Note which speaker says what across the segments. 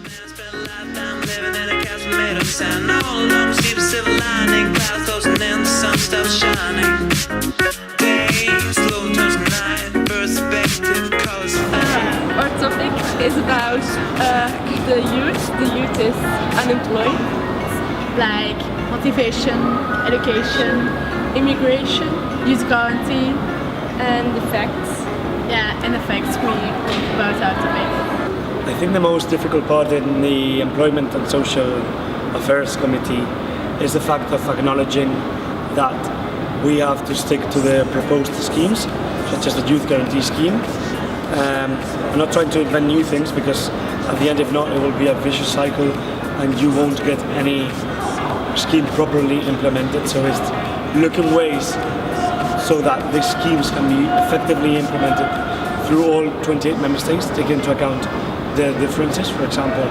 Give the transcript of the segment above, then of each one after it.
Speaker 1: Our topic is about the youth. The youth is unemployed. Like motivation, education, immigration, youth guarantee, and effects. Yeah, and effects we think about our topic.
Speaker 2: I think the most difficult part in the Employment and Social Affairs Committee is the fact of acknowledging that we have to stick to the proposed schemes, such as the Youth Guarantee Scheme. I'm not trying to invent new things, because at the end, if not, it will be a vicious cycle and you won't get any scheme properly implemented. So it's looking ways so that these schemes can be effectively implemented through all 28 member states, taking into account the differences. For example,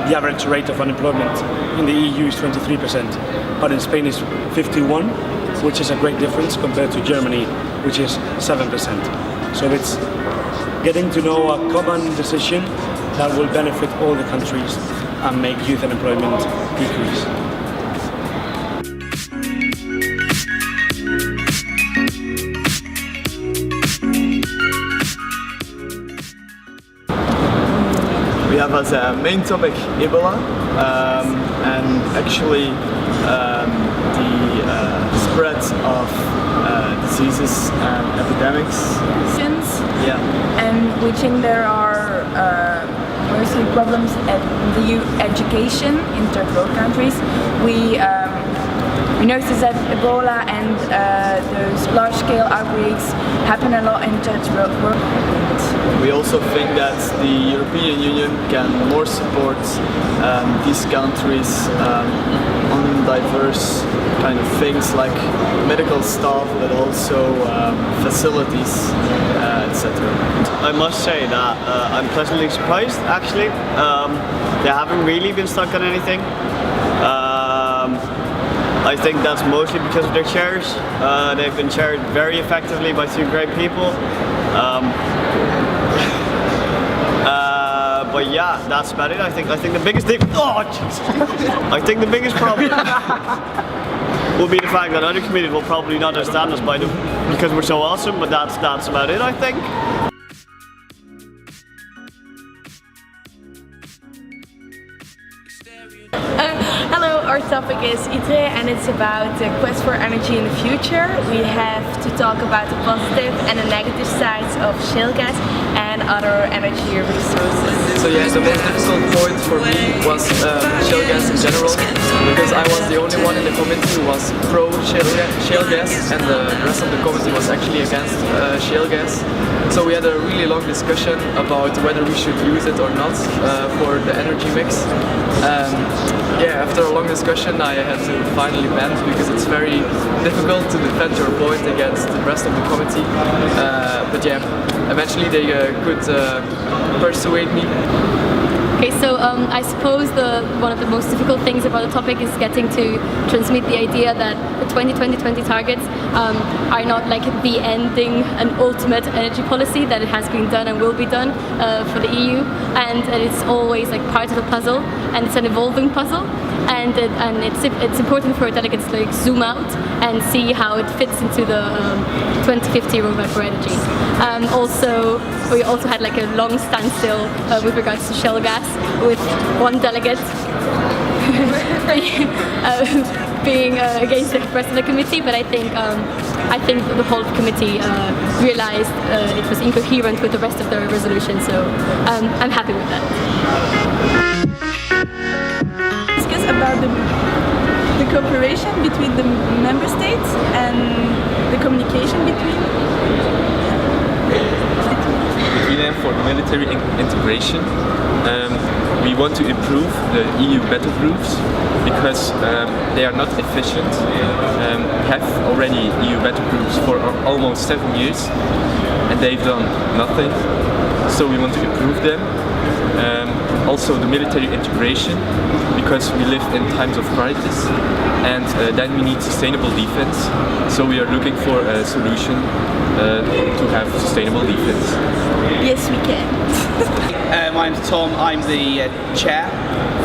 Speaker 2: the average rate of unemployment in the EU is 23%, but in Spain is 51%, which is a great difference compared to Germany, which is 7%. So it's getting to know a common decision that will benefit all the countries and make youth unemployment decrease.
Speaker 3: We have as a main topic Ebola, and actually the spread of diseases and epidemics.
Speaker 1: Yeah. And we think there are mostly problems at the education in third world countries. We noticed that Ebola and those large-scale outbreaks happen a lot in third world.
Speaker 3: We also think that the European Union can more support these countries on diverse kind of things like medical staff, but also facilities, etc.
Speaker 4: I must say that I'm pleasantly surprised, actually. They haven't really been stuck on anything. I think that's mostly because of their chairs. They've been chaired very effectively by two great people. But yeah, that's about it. I think the biggest thing. Oh, Jesus. I think the biggest problem will be the fact that other committees will probably not understand us because we're so awesome. But that's about it, I think.
Speaker 1: Hello, our topic is ITRE and it's about the quest for energy in the future. We have to talk about the positive and the negative sides of shale gas and other energy resources.
Speaker 5: So yeah, the most difficult point for me was shale gas in general, because I was the only one in the committee who was pro shale gas and the rest of the committee was actually against shale gas. So we had a really long discussion about whether we should use it or not for the energy mix. Yeah, after a long discussion I had to finally bend, because it's very difficult to defend your point against the rest of the committee. But yeah, eventually they could persuade me.
Speaker 6: Okay, so I suppose one of the most difficult things about the topic is getting to transmit the idea that the 2020 targets are not like the ending, an ultimate energy policy, that it has been done and will be done for the EU, and it's always like part of a puzzle, and it's an evolving puzzle, and it's important for delegates to like zoom out and see how it fits into the 2050 roadmap for energy. We also had like a long standstill with regards to shale gas, with one delegate being against the rest of the committee, but I think the whole committee realized it was incoherent with the rest of the resolution, so I'm happy with that.
Speaker 1: Discuss about the cooperation between the member states and the communication between
Speaker 7: them for military integration. We want to improve the EU battle groups because they are not efficient. We have already EU battle groups for almost 7 years and they've done nothing, so we want to improve them. Also the military integration, because we live in times of crisis and then we need sustainable defense, so we are looking for a solution to have sustainable defense.
Speaker 1: Yes, we can.
Speaker 8: my name's Tom, I'm the chair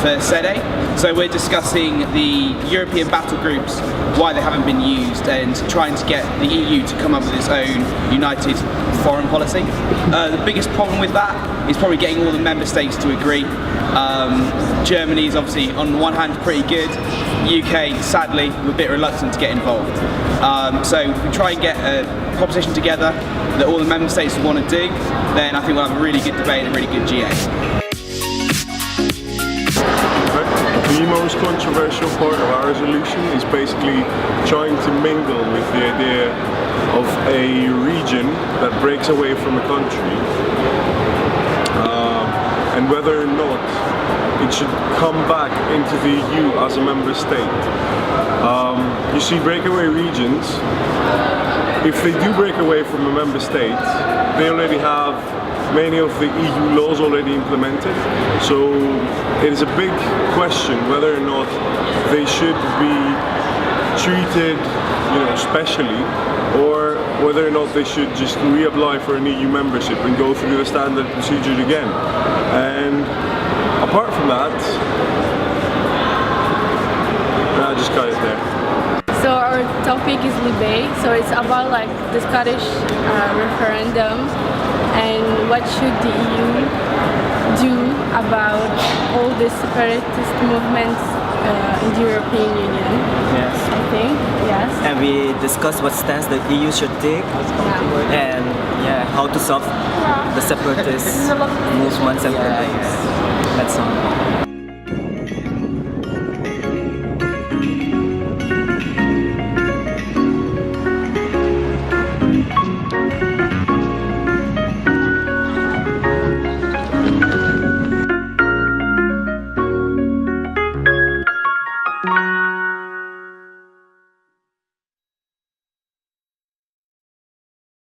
Speaker 8: for SEDE. So we're discussing the European battle groups, why they haven't been used, and trying to get the EU to come up with its own united foreign policy. The biggest problem with that is probably getting all the member states to agree. Germany is obviously on the one hand pretty good, UK sadly we're a bit reluctant to get involved. So if we try and get a proposition together that all the member states want to do, then I think we'll have a really good debate and a really good GA.
Speaker 9: The most controversial part of our resolution is basically trying to mingle with the idea of a region that breaks away from a country, and whether or not it should come back into the EU as a member state. You see, breakaway regions, if they do break away from a member state, they already have many of the EU laws already implemented, so it is a big question whether or not they should be treated, specially, or whether or not they should just reapply for an EU membership and go through the standard procedure again. And apart from that, I'll just cut it there.
Speaker 1: So our topic is Libe, so it's about like the Scottish referendum and what should the EU do about all the separatist movements in the European Union.
Speaker 10: Yes.
Speaker 1: I think, yes.
Speaker 10: And we discussed what stance the EU should take, and how to solve the separatist movements and things. That's all.